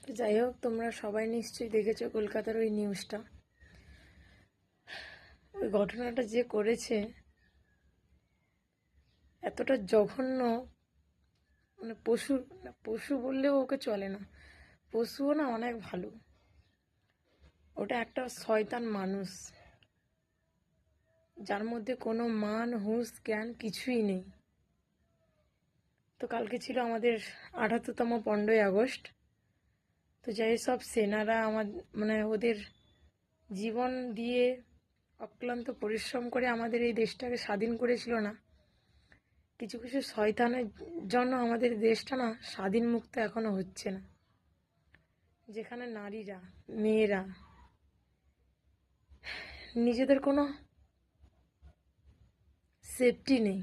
তো যাই হোক, তোমরা সবাই নিশ্চয়ই দেখেছো কলকাতার ওই নিউজটা। ওই ঘটনাটা যে করেছে এতটা জঘন্য, মানে পশু, না পশু বললেও ওকে চলে না, পশুও না অনেক ভালো। ওটা একটা শয়তান মানুষ, যার মধ্যে কোনো মান হুঁশ জ্ঞান কিছুই নেই। তো কালকে ছিল আমাদের ৭৮তম 15ই আগস্ট। তো যাই সব সেনারা মানে ওদের জীবন দিয়ে অক্লান্ত পরিশ্রম করে আমাদের এই দেশটাকে স্বাধীন করেছিল না, কিছু কিছু শয়তানের জন্য আমাদের দেশটা না স্বাধীন মুক্ত এখনো হচ্ছে না। যেখানে নারীরা, মেয়েরা নিজেদের কোনো সেফটি নেই,